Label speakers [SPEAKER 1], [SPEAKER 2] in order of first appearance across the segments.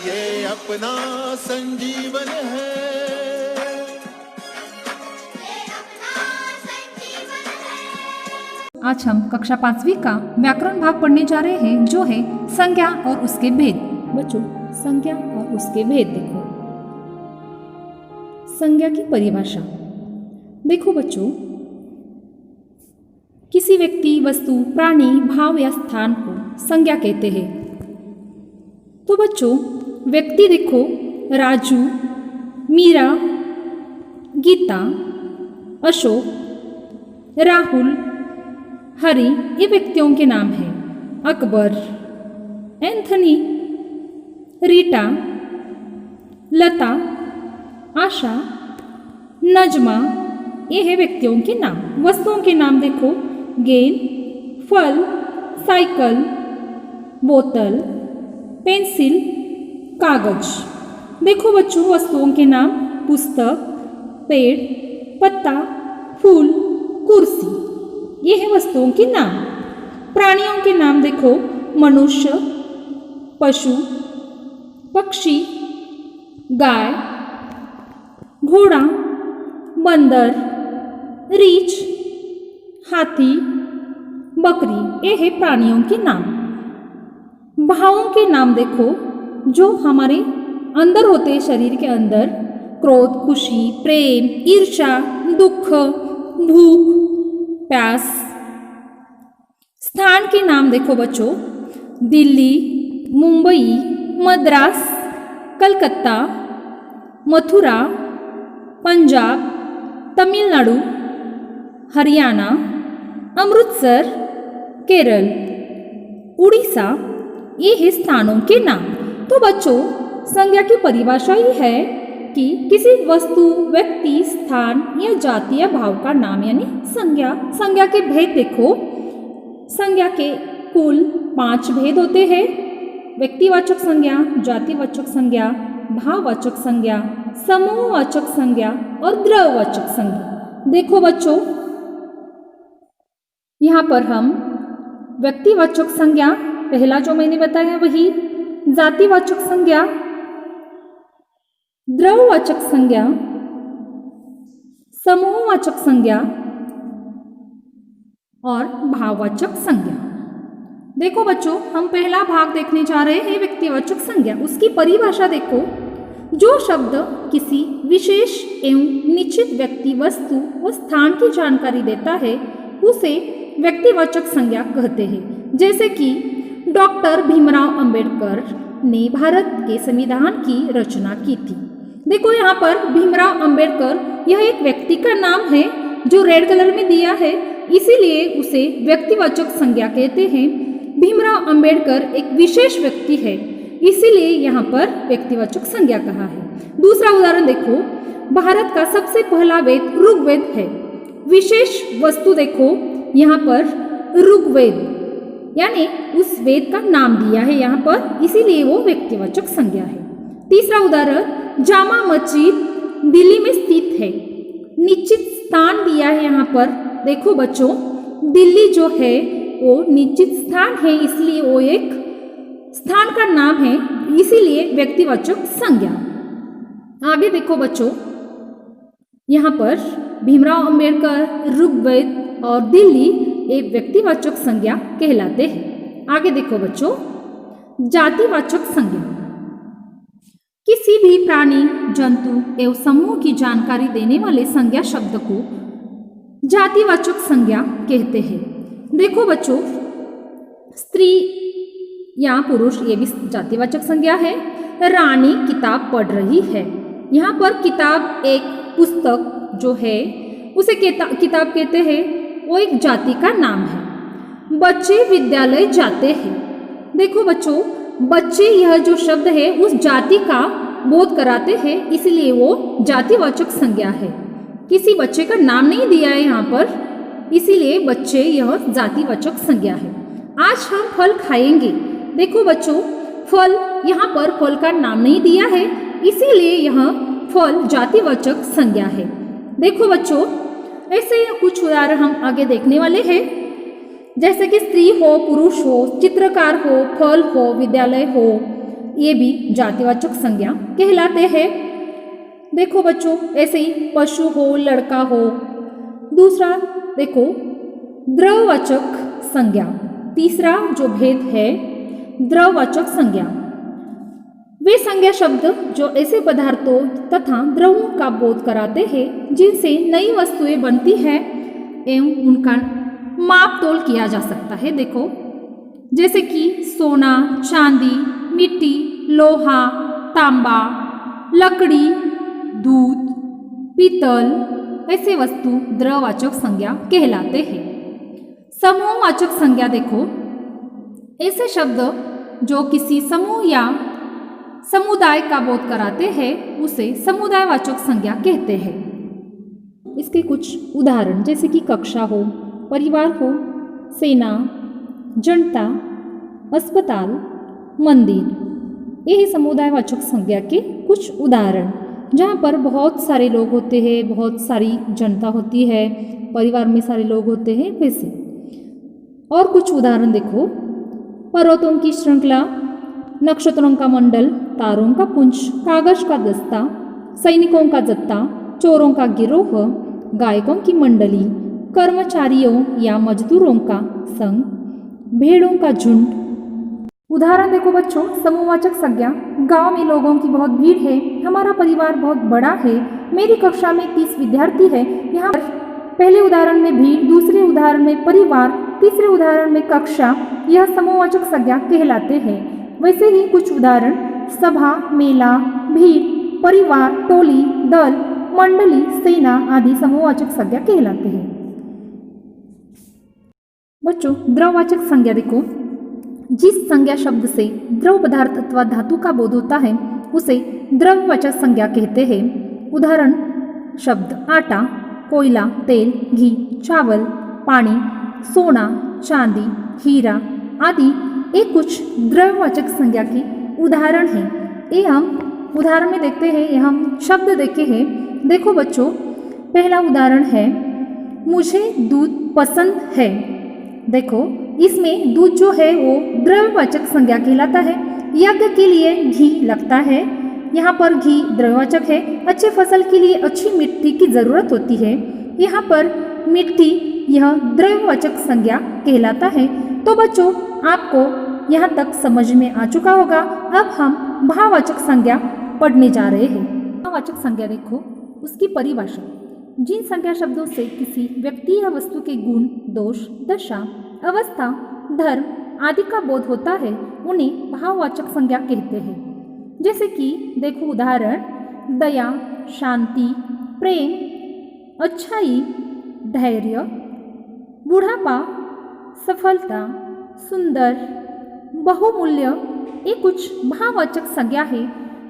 [SPEAKER 1] ये अपना संजीवन है।
[SPEAKER 2] आज हम कक्षा 5वीं का व्याकरण भाग पढ़ने जा रहे हैं, जो है संज्ञा और उसके भेद। बच्चों, संज्ञा और उसके भेद देखो। संज्ञा की परिभाषा देखो बच्चों, किसी व्यक्ति, वस्तु, प्राणी, भाव या स्थान को संज्ञा कहते हैं। तो बच्चों, व्यक्ति देखो, राजू, मीरा, गीता, अशोक, राहुल, हरि, ये व्यक्तियों के नाम हैं। अकबर, एंथनी, रीटा, लता, आशा, नजमा, ये है व्यक्तियों के नाम। वस्तुओं के नाम देखो, गेंद, फल, साइकिल, बोतल, पेंसिल, कागज। देखो बच्चों, वस्तुओं के नाम, पुस्तक, पेड़, पत्ता, फूल, कुर्सी, ये है वस्तुओं के नाम। प्राणियों के नाम देखो, मनुष्य, पशु, पक्षी, गाय, घोड़ा, बंदर, रीछ, हाथी, बकरी, ये है प्राणियों के नाम। भावों के नाम देखो, जो हमारे अंदर होते हैं, शरीर के अंदर, क्रोध, खुशी, प्रेम, ईर्ष्या, दुख, भूख, प्यास। स्थान के नाम देखो बच्चों, दिल्ली, मुंबई, मद्रास, कलकत्ता, मथुरा, पंजाब, तमिलनाडु, हरियाणा, अमृतसर, केरल, उड़ीसा, ये है स्थानों के नाम। तो बच्चों, संज्ञा की परिभाषा ही है कि किसी वस्तु, व्यक्ति, स्थान या जाति या भाव का नाम यानी संज्ञा। संज्ञा के भेद देखो, संज्ञा के कुल 5 भेद होते हैं। व्यक्तिवाचक संज्ञा, जातिवाचक संज्ञा, भाववाचक संज्ञा, समूहवाचक संज्ञा और द्रव्यवाचक संज्ञा। देखो बच्चों, यहाँ पर हम व्यक्तिवाचक संज्ञा, पहला जो मैंने बताया वही, जातिवाचक संज्ञा, द्रव्यवाचक संज्ञा, समूहवाचक संज्ञा और भाववाचक संज्ञा। देखो बच्चों, हम पहला भाग देखने जा रहे हैं, व्यक्तिवाचक संज्ञा। उसकी परिभाषा देखो, जो शब्द किसी विशेष एवं निश्चित व्यक्ति, वस्तु व स्थान की जानकारी देता है, उसे व्यक्तिवाचक संज्ञा कहते हैं। जैसे कि डॉक्टर भीमराव अंबेडकर ने भारत के संविधान की रचना की थी। देखो यहाँ पर भीमराव अंबेडकर, यह एक व्यक्ति का नाम है जो रेड कलर में दिया है, इसीलिए उसे व्यक्तिवाचक संज्ञा कहते हैं। भीमराव अंबेडकर एक विशेष व्यक्ति है, इसीलिए यहाँ पर व्यक्तिवाचक संज्ञा कहा है। दूसरा उदाहरण देखो, भारत का सबसे पहला वेद ऋग्वेद है। विशेष वस्तु देखो, यहाँ पर ऋग्वेद यानी उस वेद का नाम दिया है यहाँ पर, इसीलिए वो व्यक्तिवाचक संज्ञा है। तीसरा उदाहरण, जामा मस्जिद दिल्ली में स्थित है। निश्चित स्थान दिया है यहाँ पर। देखो बच्चों, दिल्ली जो है वो निश्चित स्थान है, इसलिए वो एक स्थान का नाम है, इसीलिए व्यक्तिवाचक संज्ञा। आगे देखो बच्चों, यहाँ पर भीमराव अंबेडकर, ऋग्वेद और दिल्ली एक व्यक्तिवाचक संज्ञा कहलाते हैं। आगे देखो बच्चों, जातिवाचक संज्ञा। किसी भी प्राणी, जंतु एवं समूह की जानकारी देने वाले संज्ञा शब्द को जातिवाचक संज्ञा कहते हैं। देखो बच्चों, स्त्री या पुरुष, ये भी जातिवाचक संज्ञा है। रानी किताब पढ़ रही है। यहाँ पर किताब, एक पुस्तक जो है उसे किताब कहते हैं, वो एक जाति का नाम है। बच्चे विद्यालय जाते हैं। देखो बच्चों, बच्चे, यह जो शब्द है उस जाति का बोध कराते हैं, इसलिए वो जातिवाचक संज्ञा है। किसी बच्चे का नाम नहीं दिया है यहाँ पर, इसीलिए बच्चे यह जातिवाचक संज्ञा है। आज हम फल खाएंगे। देखो बच्चों, फल, यहाँ पर फल का नाम नहीं दिया है, इसीलिए यह फल जातिवाचक संज्ञा है। देखो बच्चों, ऐसे कुछ उदाहरण हम आगे देखने वाले हैं, जैसे कि स्त्री हो, पुरुष हो, चित्रकार हो, फल हो, विद्यालय हो, ये भी जातिवाचक संज्ञा कहलाते हैं। देखो बच्चों, ऐसे ही पशु हो, लड़का हो। दूसरा देखो द्रववाचक संज्ञा। तीसरा जो भेद है द्रववाचक संज्ञा, वे संज्ञा शब्द जो ऐसे पदार्थों तथा द्रवों का बोध कराते हैं जिनसे नई वस्तुएं बनती हैं एवं उनका माप तोल किया जा सकता है। देखो जैसे कि सोना, चांदी, मिट्टी, लोहा, तांबा, लकड़ी, दूध, पीतल, ऐसे वस्तु द्रववाचक संज्ञा कहलाते हैं। समूहवाचक संज्ञा देखो, ऐसे शब्द जो किसी समूह या समुदाय का बोध कराते हैं उसे समुदायवाचक संज्ञा कहते हैं। इसके कुछ उदाहरण जैसे कि कक्षा हो, परिवार हो, सेना, जनता, अस्पताल, मंदिर, यही समुदायवाचक संज्ञा के कुछ उदाहरण। जहाँ पर बहुत सारे लोग होते हैं, बहुत सारी जनता होती है, परिवार में सारे लोग होते हैं वैसे। और कुछ उदाहरण देखो, पर्वतों की श्रृंखला, नक्षत्रों का मंडल, तारों का पुंज, कागज का दस्ता, सैनिकों का जत्था, चोरों का गिरोह, गायकों की मंडली, कर्मचारियों या मजदूरों का संघ, भेड़ों का झुंड। उदाहरण देखो बच्चों, समूहवाचक संज्ञा, गांव में लोगों की बहुत भीड़ है, हमारा परिवार बहुत बड़ा है, मेरी कक्षा में 30 विद्यार्थी है। यहाँ पर पहले उदाहरण में भीड़, दूसरे उदाहरण में परिवार, तीसरे उदाहरण में कक्षा, यह समूहवाचक संज्ञा कहलाते हैं। वैसे ही कुछ उदाहरण सभा, मेला, भीड़, परिवार, टोली, दल, मंडली, सेना आदि समूहवाचक संज्ञा कहलाते हैं। बच्चों द्रववाचक संज्ञा देखो, जिस संज्ञा शब्द से द्रव पदार्थ अथवा धातु का बोध होता है उसे द्रववाचक संज्ञा कहते हैं। उदाहरण शब्द आटा, कोयला, तेल, घी, चावल, पानी, सोना, चांदी, हीरा आदि ये कुछ द्रववाचक संज्ञा के उदाहरण हैं। ये हम उदाहरण में देखते हैं, ये हम शब्द देखे हैं। देखो बच्चों, पहला उदाहरण है मुझे दूध पसंद है। देखो इसमें दूध जो है वो द्रववाचक संज्ञा कहलाता है। यज्ञ के लिए घी लगता है, यहाँ पर घी द्रववाचक है। अच्छे फसल के लिए अच्छी मिट्टी की ज़रूरत होती है, यहाँ पर मिट्टी यह द्रववाचक संज्ञा कहलाता है। तो बच्चों आपको यहाँ तक समझ में आ चुका होगा। अब हम भाववाचक संज्ञा पढ़ने जा रहे हैं। भाववाचक संज्ञा देखो, उसकी परिभाषा, जिन संज्ञा शब्दों से किसी व्यक्ति या वस्तु के गुण, दोष, दशा, अवस्था, धर्म आदि का बोध होता है उन्हें भाववाचक संज्ञा कहते हैं। जैसे कि देखो उदाहरण, दया, शांति, प्रेम, अच्छाई, धैर्य, बुढ़ापा, सफलता, सुंदर, बहुमूल्य, ये कुछ भाववाचक संज्ञा है।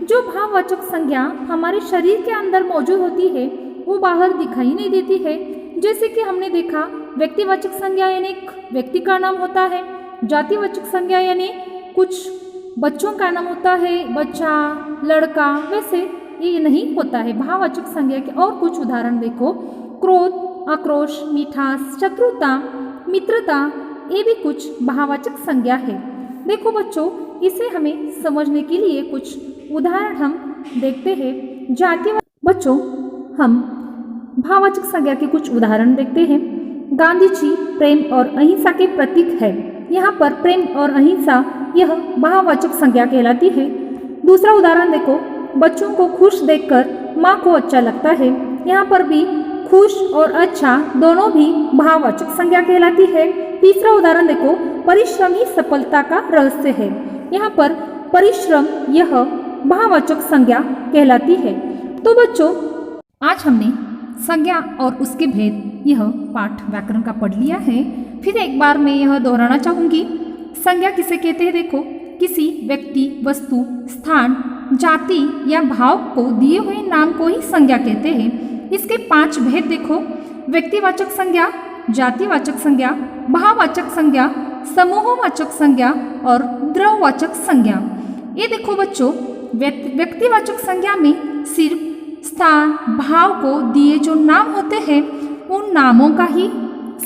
[SPEAKER 2] जो भाववाचक संज्ञा हमारे शरीर के अंदर मौजूद होती है वो बाहर दिखाई नहीं देती है। जैसे कि हमने देखा व्यक्तिवाचक संज्ञा यानी व्यक्ति का नाम होता है, जातिवाचक संज्ञा यानी कुछ बच्चों का नाम होता है, बच्चा, लड़का, वैसे ये नहीं होता है। भाववाचक संज्ञा के और कुछ उदाहरण देखो, क्रोध, आक्रोश, मिठास, शत्रुता, मित्रता, ये भी कुछ भाववाचक संज्ञा है। देखो बच्चों, इसे हमें समझने के लिए कुछ उदाहरण हम देखते हैं। बच्चों हम भाववाचक संज्ञा के कुछ उदाहरण देखते हैं। गांधी जी प्रेम और अहिंसा के प्रतीक है। यहाँ पर प्रेम और अहिंसा यह भाववाचक संज्ञा कहलाती है। दूसरा उदाहरण देखो, बच्चों को खुश देखकर माँ को अच्छा लगता है। यहाँ पर भी खुश और अच्छा दोनों भी भाववाचक संज्ञा कहलाती है। तीसरा उदाहरण देखो, परिश्रम ही सफलता का रहस्य है। यहाँ पर परिश्रम यह भाववाचक संज्ञा कहलाती है। तो बच्चों आज हमने संज्ञा और उसके भेद यह पाठ व्याकरण का पढ़ लिया है। फिर एक बार मैं यह दोहराना चाहूँगी, संज्ञा किसे कहते हैं? देखो, किसी व्यक्ति, वस्तु, स्थान, जाति या भाव को दिए हुए नाम को ही संज्ञा कहते हैं। इसके 5 भेद देखो, व्यक्तिवाचक संज्ञा, जातिवाचक संज्ञा, भाववाचक संज्ञा, समूहवाचक संज्ञा और द्रववाचक संज्ञा। ये देखो बच्चों, व्यक्तिवाचक संज्ञा में सिर्फ स्थान, भाव को दिए जो नाम होते हैं उन नामों का ही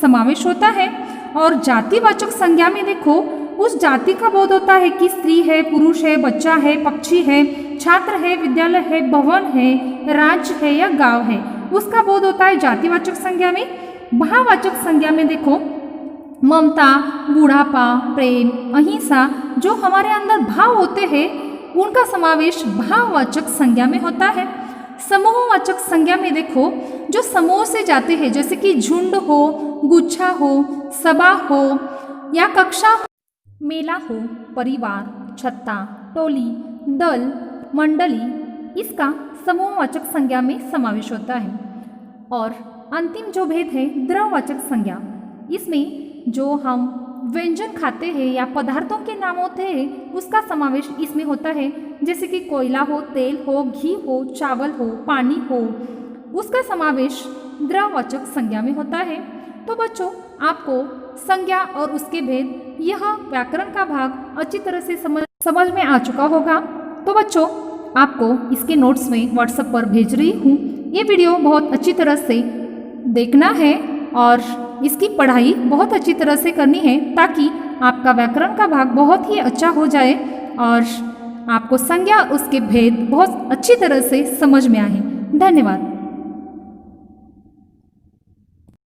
[SPEAKER 2] समावेश होता है। और जातिवाचक संज्ञा में देखो, उस जाति का बोध होता है कि स्त्री है, पुरुष है, बच्चा है, पक्षी है, छात्र है, विद्यालय है, भवन है, राज्य है या गांव है, उसका बोध होता है जातिवाचक संज्ञा में। भाववाचक संज्ञा में देखो ममता, बूढ़ापा, प्रेम, अहिंसा, जो हमारे अंदर भाव होते हैं उनका समावेश भाववाचक संज्ञा में होता है। समूहवाचक संज्ञा में देखो जो समूह से जाते हैं, जैसे कि झुंड हो, गुच्छा हो, सभा हो या कक्षा, मेला हो, परिवार, छत्ता, टोली, दल, मंडली, इसका समूहवाचक संज्ञा में समावेश होता है। और अंतिम जो भेद है द्रववाचक संज्ञा, इसमें जो हम व्यंजन खाते हैं या पदार्थों के नाम होते हैं उसका समावेश इसमें होता है, जैसे कि कोयला हो, तेल हो, घी हो, चावल हो, पानी हो, उसका समावेश द्रववाचक संज्ञा में होता है। तो बच्चों आपको संज्ञा और उसके भेद यह व्याकरण का भाग अच्छी तरह से समझ में आ चुका होगा। तो बच्चों आपको इसके नोट्स में व्हाट्सएप पर भेज रही हूँ। ये वीडियो बहुत अच्छी तरह से देखना है और इसकी पढ़ाई बहुत अच्छी तरह से करनी है ताकि आपका व्याकरण का भाग बहुत ही अच्छा हो जाए और आपको संज्ञा उसके भेद बहुत अच्छी तरह से समझ में आए। धन्यवाद।